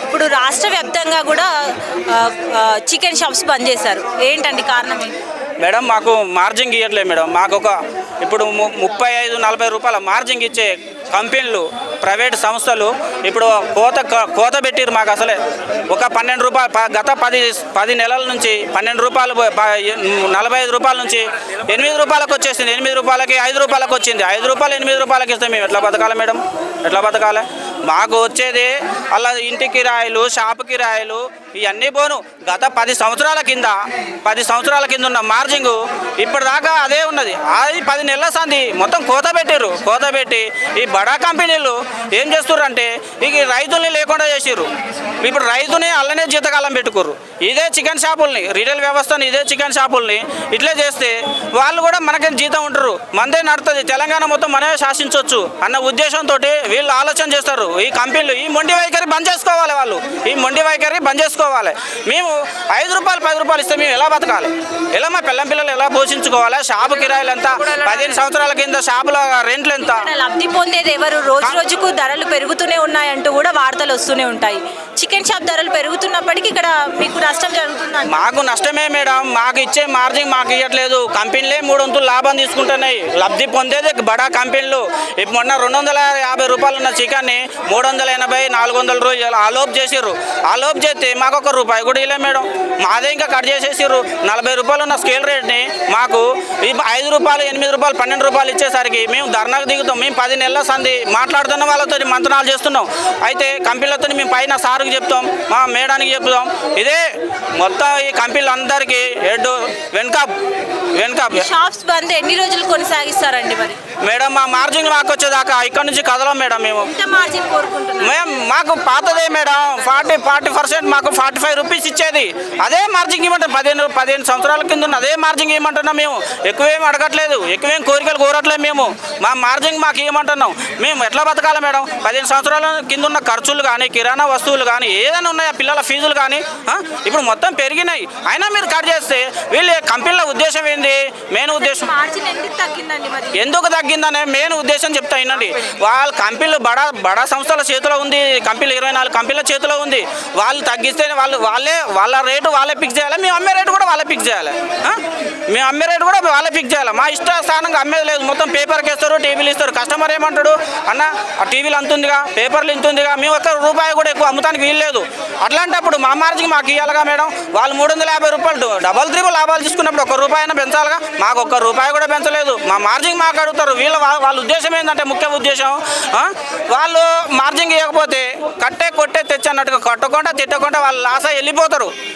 ఇప్పుడు రాష్ట్ర వ్యాప్తంగా కూడా చికెన్ షాప్స్ బంద్ చేశారు, ఏంటండి కారణం ఏంటి? మేడం మాకు మార్జిన్ ఇవ్వట్లేదు మేడం. మాకు ఇప్పుడు 35-40 రూపాయల మార్జిన్ ఇచ్చే కంపెనీలు, ప్రైవేట్ సంస్థలు ఇప్పుడు కోత పెట్టిరు మాకు. అసలే ఒక 12 రూపాయలు గత 10 నెలల నుంచి 12 రూపాయలు 45 రూపాయల నుంచి 8 రూపాయలకు వచ్చేసింది. 8 రూపాయలకి 5 రూపాయలకు వచ్చింది. 5 రూపాయలు 8 రూపాయలకి ఇస్తే మేము ఎట్లా బతకాలి మేడం? ఎట్లా బతకాలి? మాకు వచ్చేది అలా ఇంటి కిరాయిలు, షాపు కిరాయిలు ఇవన్నీ పోను. గత 10 సంవత్సరాల కింద ఉన్న మార్జింగ్ ఇప్పటిదాకా అదే ఉన్నది. అది 10 నెలల సంది మొత్తం కోత పెట్టిర్రు. కోత పెట్టి ఈ బడా కంపెనీలు ఏం చేస్తుర్రు అంటే ఇక రైతుల్ని లేకుండా చేసిర్రు. ఇప్పుడు రైతుని అల్లనే జీతకాలం పెట్టుకుర్రు. ఇదే చికెన్ షాపుల్ని, రీటైల్ వ్యవస్థని, ఇదే చికెన్ షాపుల్ని ఇట్లే చేస్తే వాళ్ళు కూడా మనకేం జీతం ఉంటారు, మనదే నడుతుంది, తెలంగాణ మొత్తం మనమే శాసించవచ్చు అన్న ఉద్దేశంతో వీళ్ళు ఆలోచన చేస్తారు. ఈ కంపెనీలు ఈ మొండి వైఖరి బంద్ చేసుకోవాలి. వాళ్ళు ఈ మొండి వైఖరి బంద్ చేసుకోవాలి. మేము 5 రూపాయలు 10 రూపాయలు ఇస్తే మేము ఎలా బతకాలి? ఎలా మా పిల్లలు ఎలా పోషించుకోవాలి? షాపు కిరాయిలు ఎంత? 15 సంవత్సరాల కింద షాపుల రెంట్లు ఎంత? లబ్ధి పొందేది ఎవరు? రోజుకు ధరలు పెరుగుతూనే ఉన్నాయంటూ కూడా వార్తలు వస్తూనే ఉంటాయి. చికెన్ షాప్ ధరలు పెరుగుతున్నప్పటికీ ఇక్కడ మీకు నష్టం జరుగుతుంది. మాకు నష్టమే మేడం. మాకు ఇచ్చే మార్జిన్ మాకు ఇవ్వట్లేదు. కంపెనీలే 3 వంతులు లాభం తీసుకుంటున్నాయి. లబ్ధి పొందేది బడా కంపెనీలు. ఇప్పుడు మొన్న 250 రూపాయలు ఉన్న చికెన్ని 380, 400 రోజులు ఆలోపు చేసిర్రు. ఆలోపు చేస్తే మాకు 1 రూపాయి కూడా ఇవ్వలే మేడం. మాదే ఇంకా కట్ చేసేసిర్రు. 40 రూపాయలు ఉన్న స్కేల్ రేట్ని మాకు 5 రూపాయలు, 8 రూపాయలు, 12 రూపాయలు ఇచ్చేసరికి మేము ధర్నాకు దిగుతాం. మేము 10 నెలల సంది మాట్లాడుతున్న వాళ్ళతో మంతనాలు చేస్తున్నాం. అయితే కంపెనీలతో మేము పైన సారుకు చెప్తాం, మా మేడానికి చెప్తాం. ఇదే మొత్తం ఈ కంపెనీలు అందరికీ వెనుక షాప్స్ బంద్ ఎన్ని రోజులు కొనసాగిస్తారండి మరి? మేడం మా మార్జిన్ మాకు వచ్చేదాకా ఇక్కడ నుంచి కదలం మేడం. మేము మాకు పాతదే మేడం. 40% మాకు 45 రూపీస్ ఇచ్చేది. అదే మార్జిన్ ఇవ్వమంటాం. 15 సంవత్సరాల కింద ఉన్న అదే మార్జిన్ ఇవ్వమంటున్నాం. మేము ఎక్కువేం అడగట్లేదు, ఎక్కువేం కోరికలు కోరట్లేదు. మేము మా మార్జిన్ మాకు ఇవ్వమంటున్నాం. మేము ఎట్లా బతకాలి మేడం? 15 సంవత్సరాల కింద ఉన్న ఖర్చులు కానీ, కిరాణా వస్తువులు కానీ, ఏదైనా ఉన్నాయా, పిల్లల ఫీజులు కానీ ఇప్పుడు మొత్తం పెరిగినాయి. అయినా మీరు కట్ చేస్తే వీళ్ళు కంపెనీల ఉద్దేశం ఏంది? మెయిన్ ఉద్దేశం ఎందుకు తగ్గిందనే మెయిన్ ఉద్దేశం చెప్తా వినండి. వాళ్ళ కంపెనీలు బడా సంస్థల చేతిలో ఉంది. కంపెనీలు 24 కంపెనీల చేతిలో ఉంది. వాళ్ళు తగ్గిస్తే వాళ్ళ రేటు వాళ్ళే ఫిక్స్ చేయాలి. మేము అమ్మే రేటు కూడా వాళ్ళే ఫిక్స్ చేయాలి. మా ఇష్టానుసారంగా అమ్మేది లేదు. మొత్తం పేపర్కి వేస్తారు, టీవీలు ఇస్తారు. కస్టమర్ ఏమంటాడు? అన్న ఆ టీవీలు అంతుందిగా, పేపర్లు ఇంతుందిగా, మేము 1 రూపాయి కూడా ఎక్కువ అమ్ముతానికి వీల్లేదు. అట్లాంటప్పుడు మా మార్జిన్ మాకు ఇవ్వాలిగా మేడం. వాళ్ళు 350 రూపాయలు డబల్ త్రిబుల్ లాభాలు తీసుకున్నప్పుడు 1 రూపాయి అయినా పెంచాలిగా. మాకు 1 రూపాయి కూడా పెంచలేదు. మా మార్జిన్ మాకు అడుగుతారు. వాళ్ళ ఉద్దేశం ఏంటంటే, ముఖ్య ఉద్దేశం వాళ్ళు మార్జిన్ ఇవ్వకపోతే కట్టే కొట్టే తెచ్చి అన్నట్టుగా కట్టకుండా తిట్టకుండా వాళ్ళు లాస్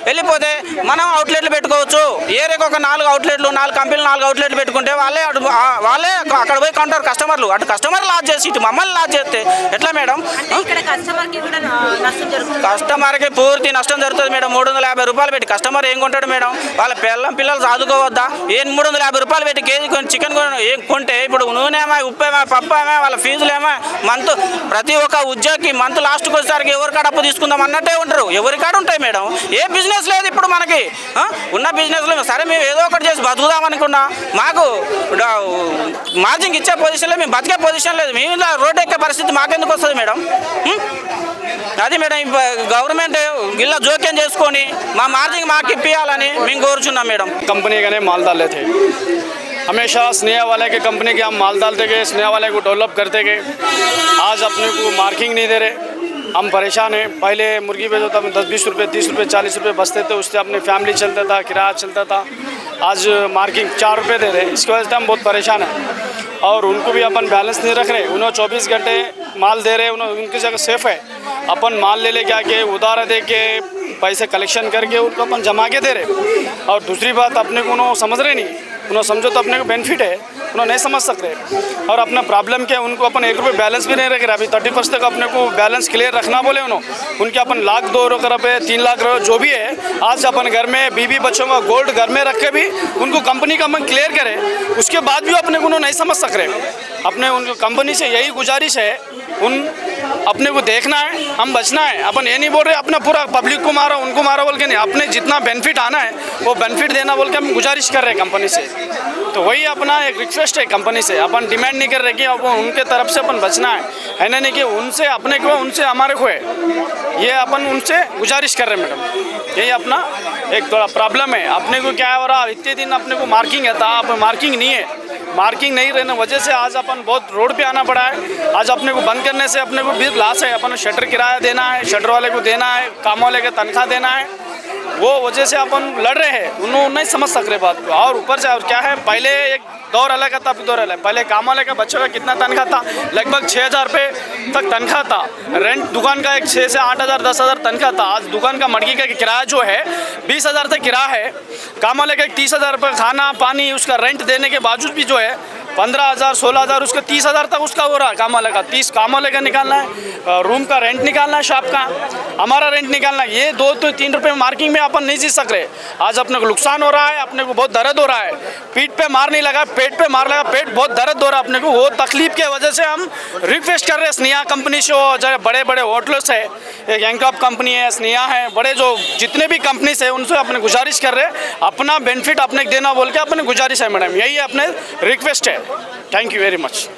వెళ్ళిపోతే మనం అవుట్లెట్లు పెట్టుకోవచ్చు. ఏరియాకి ఒక 4 అవుట్లెట్లు, 4 కంపెనీలు 4 అవుట్లెట్లు పెట్టుకుంటే వాళ్ళే అక్కడ పోయి కొంటారు కస్టమర్లు. అటు కస్టమర్ లాస్ చేసి ఇటు మమ్మల్ని లాస్ చేస్తే ఎట్లా మేడం? కస్టమర్కి పూర్తి నష్టం జరుగుతుంది మేడం. 350 రూపాయలు పెట్టి కస్టమర్ ఏం కొంటాడు మేడం? వాళ్ళ పిల్లలు చదువుకోవద్దా? 350 రూపాయలు పెట్టి కేజీ చికెన్ కొంటే ఇప్పుడు నూనె ఏమో, ఉప్పు ఏమో, పప్పు ఏమో, వాళ్ళ ఫీజులు ఏమో, ప్రతి ఒక్క ఉద్యోగికి మంత్ లాస్ట్కి వచ్చేసరికి ఎవరికాడ అప్పు తీసుకుందాం అన్నట్టే ఉంటారు. ఎవరికాడ ఉంటాయి మేడం? ఏ బిజినెస్ లేదు ఇప్పుడు మనకి. ఉన్న బిజినెస్లో సరే మేము ఏదో ఒకటి చేసి బతుకుదాం అనుకున్నా మాకు మార్జిన్ ఇచ్చే పొజిషన్లో మేము బతికే పొజిషన్ లేదు. మేము ఇలా రోడ్డు ఎక్కే పరిస్థితి మాకెందుకు వస్తుంది మేడం? అది మేడం గవర్నమెంట్ ఇలా జోక్యం చేసుకొని మా మార్జిన్ మాకు ఇప్పియాలని మేము కోరుచున్నాం మేడం. कंपनी का माल डाले थे हमेशा स्नेहा वाले के कंपनी के हम माल डालते गए, स्नेहा वाले को डेवलप करते गए. आज अपने को मार्किंग नहीं दे रहे, हम परेशान हैं. पहले मुर्गी बेचो था 10-20 रुपये, 30 रुपये, 40 रुपये बचते थे. उससे अपनी फैमिली चलता था, किराया चलता था. आज मार्किंग 4 रुपये दे रहे. इसकी वजह से हम बहुत परेशान हैं. और उनको भी अपन बैलेंस नहीं रख रहे. उन्होंने 24 घंटे माल दे रहे. उनकी जगह सेफ़ है. अपन माल ले के आके उधार दे के पैसे कलेक्शन करके उनको अपन जमा के दे रहे. और दूसरी बात अपने को उन्होंने समझ रहे नहीं. उन्होंने समझो तो अपने को बेनिफिट है, उन्होंने नहीं समझ सक रहे. और अपना प्रॉब्लम क्या है, उनको अपन 1 रुपये बैलेंस भी नहीं रख रहे. अभी 31 तक अपने को बैलेंस क्लियर रखना बोले उन्होंने. उनके अपन 1 लाख 2 रुपये 3 लाख जो भी है, आज अपन घर में बीवी बच्चों का गोल्ड घर में रख के भी उनको कंपनी का अपन क्लियर करें. उसके बाद भी अपने को उन्होंने नहीं समझ सक रहे. अपने उन कंपनी से यही गुजारिश है, उन अपने को देखना है, हम बचना है। अपन ये नहीं बोल रहे अपना पूरा पब्लिक को मारो उनको मारो बोल के नहीं, अपने जितना बेनिफिट आना है वो बेनिफिट देना बोल के हम गुजारिश कर रहे हैं कंपनी से। तो वही अपना एक रिक्वेस्ट है कंपनी से, अपन डिमांड नहीं कर रहे कि अब उनके तरफ से अपन बचना है ना, नहीं कि उनसे अपने को उनसे हमारे को है, ये अपन उनसे गुजारिश कर रहे हैं मैडम। यही अपना एक थोड़ा प्रॉब्लम है, अपने को क्या हो रहा इतने दिन अपने को मार्किंग है था, अब मार्किंग नहीं है, मार्किंग नहीं रहने वजह से आज अपन बहुत रोड पे आना पड़ा है। आज अपने को बंद करने से अपने को भी लॉस है, अपन शटर किराया देना है, शटर वाले को देना है, काम वाले का तनख्वाह देना है, वो वजह से अपन लड़ रहे हैं, उन्होंने नहीं समझ सक रहे बात को। और ऊपर से और क्या है, पहले एक दौर अलग था, अब दौर अलग। पहले काम वाले का बच्चों का कितना तनख्वाह था, लगभग 6,000 रुपये तक तनख्वाह था। रेंट दुकान का एक 6 से 8,000 10,000 तनख्वाह था। आज दुकान का मड़की का किराया जो है 20,000 तक किराया है। काम वाले का एक 30,000 रुपये खाना पानी उसका रेंट देने के बावजूद भी जो है 15,000 16,000 उसका 30,000 तक उसका हो रहा है। काम वाले का 30 काम वाले का निकालना है, रूम का रेंट निकालना है, शॉप का हमारा रेंट निकालना है। ये 2 तो 3 रुपये मार्किंग में अपन नहीं जी सक रहे। आज अपने को नुकसान हो रहा है, अपने को बहुत दर्द हो रहा है। पीठ पे मार नहीं लगा, पेट पे मार लगा, पेट बहुत दर्द हो रहा है अपने को। वो तकलीफ के वजह से हम रिक्वेस्ट कर रहे हैं स्नेहा कंपनी से, जो बड़े बड़े होटल्स है, एक एंकॉप कंपनी है, स्नेहा है, बड़े जो जितने भी कंपनीज है उनसे अपने गुजारिश कर रहे हैं अपना बेनिफिट अपने देना बोल के अपने गुजारिश है मैडम, यही अपने रिक्वेस्ट है। Thank you very much.